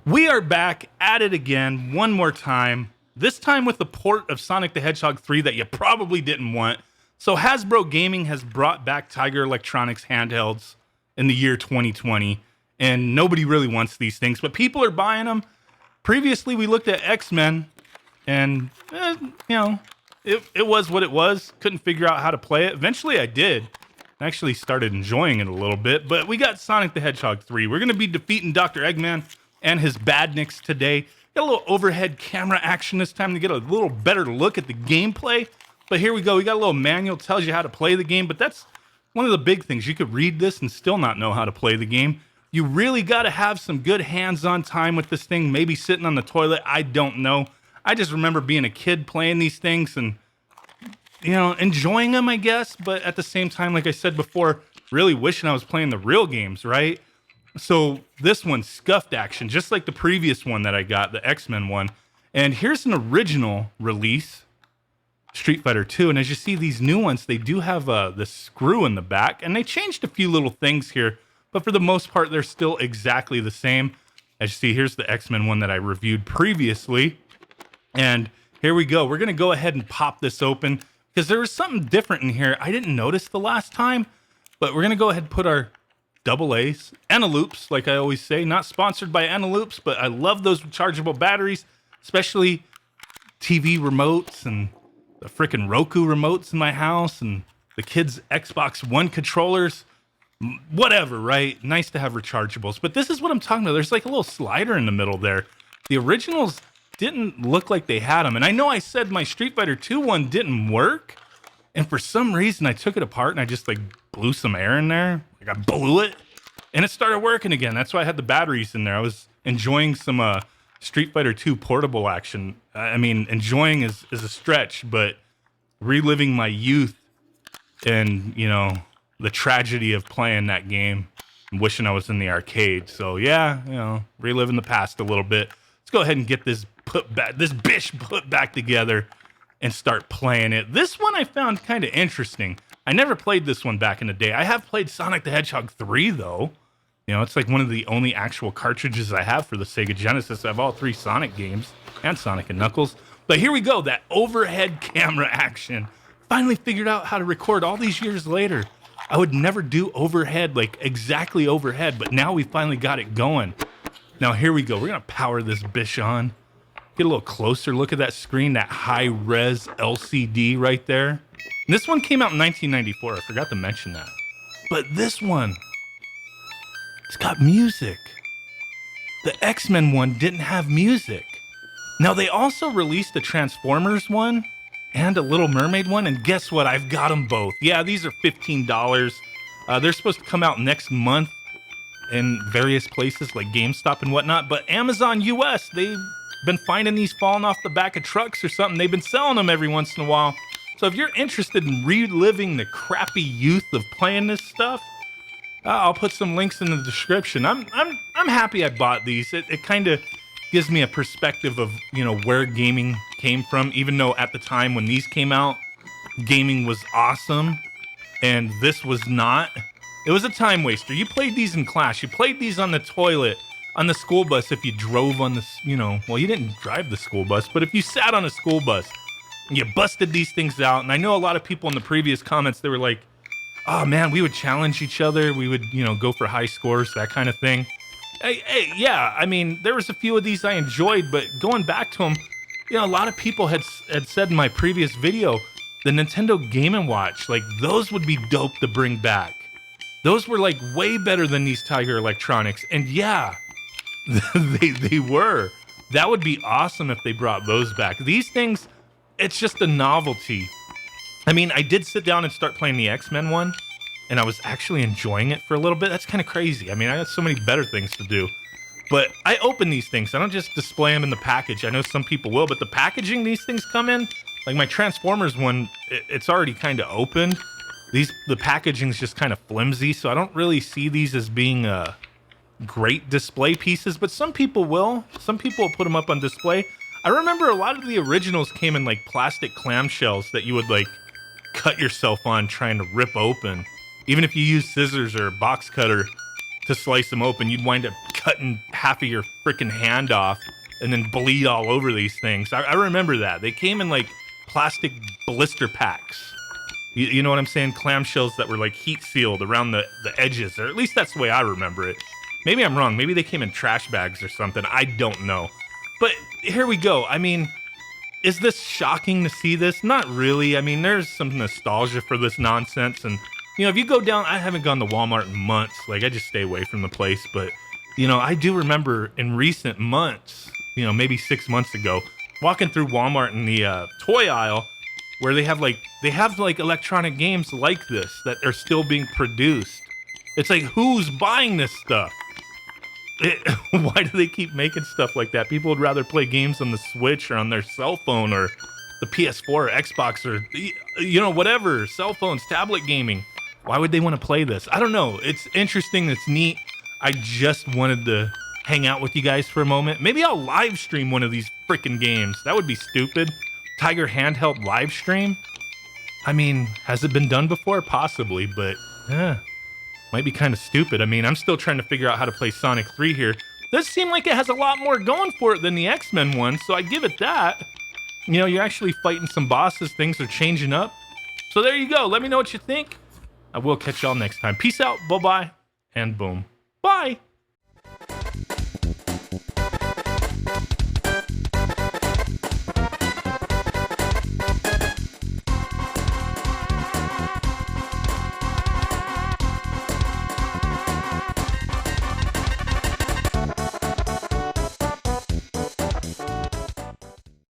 We are back at it again one more time, this time with the port of Sonic the Hedgehog 3 that you probably didn't want. So Hasbro Gaming has brought back Tiger Electronics handhelds in the year 2020, and nobody really wants these things, but people are buying them. Previously, we looked at X-Men, and, it was what it was. Couldn't figure out how to play it. Eventually, I did. I actually started enjoying it a little bit, but we got Sonic the Hedgehog 3. We're going to be defeating Dr. Eggman and his badniks today. Got a little overhead camera action this time to get a little better look at the gameplay. But here we go. We got a little manual, tells you how to play the game, but that's one of the big things. You could read this and still not know how to play the game. You really got to have some good hands-on time with this thing, maybe sitting on the toilet. I don't know. I just remember being a kid playing these things and, enjoying them, I guess. But at the same time, like I said before, really wishing I was playing the real games, right? So this one's scuffed action, just like the previous one that I got, the X-Men one. And here's an original release, Street Fighter 2. And as you see, these new ones, they do have the screw in the back. And they changed a few little things here. But for the most part, they're still exactly the same. As you see, here's the X-Men one that I reviewed previously. And here we go. We're going to go ahead and pop this open because there was something different in here I didn't notice the last time. But we're going to go ahead and put our double A's, Eneloops, like I always say. Not sponsored by Eneloops, but I love those rechargeable batteries, especially TV remotes and the freaking Roku remotes in my house and the kids' Xbox One controllers. Whatever, right? Nice to have rechargeables. But this is what I'm talking about. There's like a little slider in the middle there. The originals didn't look like they had them. And I know I said my Street Fighter 2 one didn't work. And for some reason, I took it apart and I just like blew some air in there. Like I blew it and it started working again. That's why I had the batteries in there. I was enjoying some Street Fighter 2 portable action. I mean, enjoying is a stretch, but reliving my youth and, the tragedy of playing that game and wishing I was in the arcade. So yeah, reliving the past a little bit. Let's go ahead and get this bish put back together and start playing it. This one I found kind of interesting. I never played this one back in the day. I have played Sonic the Hedgehog 3 though. It's like one of the only actual cartridges I have for the Sega Genesis. I have all 3 Sonic games and Sonic and Knuckles. But here we go, that overhead camera action. Finally figured out how to record all these years later. I would never do overhead, like exactly overhead, but now we finally got it going. Now here we go. We're going to power this bish on. Get a little closer look at that screen, that high-res LCD right there. And this one came out in 1994. I forgot to mention that. But this one, it's got music. The X-Men one didn't have music. Now they also released a Transformers one and a Little Mermaid one, and guess what? I've got them both. Yeah, these are $15. They're supposed to come out next month in various places like GameStop and whatnot, but Amazon US, they've been finding these falling off the back of trucks or something. They've been selling them every once in a while. So if you're interested in reliving the crappy youth of playing this stuff, I'll put some links in the description. I'm happy I bought these. It kind of gives me a perspective of, where gaming came from, even though at the time when these came out, gaming was awesome and this was not. It was a time waster. You played these in class. You played these on the toilet, on the school bus if you drove on the, well, you didn't drive the school bus, but if you sat on a school bus and you busted these things out, and I know a lot of people in the previous comments, they were like, oh man, we would challenge each other. We would, go for high scores, that kind of thing. Hey, yeah, I mean, there was a few of these I enjoyed, but going back to them, a lot of people had said in my previous video, the Nintendo Game & Watch, like those would be dope to bring back. Those were like way better than these Tiger Electronics. And yeah, they were. That would be awesome if they brought those back. These things, it's just a novelty. I mean, I did sit down and start playing the X-Men one, and I was actually enjoying it for a little bit. That's kind of crazy. I mean, I got so many better things to do. But I open these things. I don't just display them in the package. I know some people will, but the packaging these things come in, like my Transformers one, it's already kind of opened. The packaging's just kind of flimsy, so I don't really see these as being great display pieces, but some people will. Some people will put them up on display. I remember a lot of the originals came in like plastic clamshells that you would like cut yourself on trying to rip open. Even if you use scissors or a box cutter to slice them open, you'd wind up cutting half of your freaking hand off and then bleed all over these things. I remember that. They came in like plastic blister packs. You know what I'm saying? Clamshells that were like heat sealed around the edges, or at least that's the way I remember it. Maybe I'm wrong. Maybe they came in trash bags or something. I don't know. But here we go. I mean, is this shocking to see this? Not really. I mean, there's some nostalgia for this nonsense. And, you know, if you go down, I haven't gone to Walmart in months. Like, I just stay away from the place. But, you know, I do remember in recent months, you know, maybe 6 months ago, walking through Walmart in the toy aisle where they have like electronic games like this that are still being produced. It's like, who's buying this stuff? Why do they keep making stuff like that? People would rather play games on the Switch or on their cell phone or the PS4 or Xbox or, you know, whatever, cell phones, tablet gaming. Why would they want to play this? I don't know. It's interesting. It's neat. I just wanted to hang out with you guys for a moment. Maybe I'll live stream one of these freaking games. That would be stupid. Tiger Handheld live stream? I mean, has it been done before? Possibly, but might be kind of stupid. I mean, I'm still trying to figure out how to play Sonic 3 here. Does seem like it has a lot more going for it than the X-Men one, so I give it that. You know, you're actually fighting some bosses. Things are changing up. So there you go. Let me know what you think. I will catch y'all next time. Peace out. Bye-bye. And boom. Bye.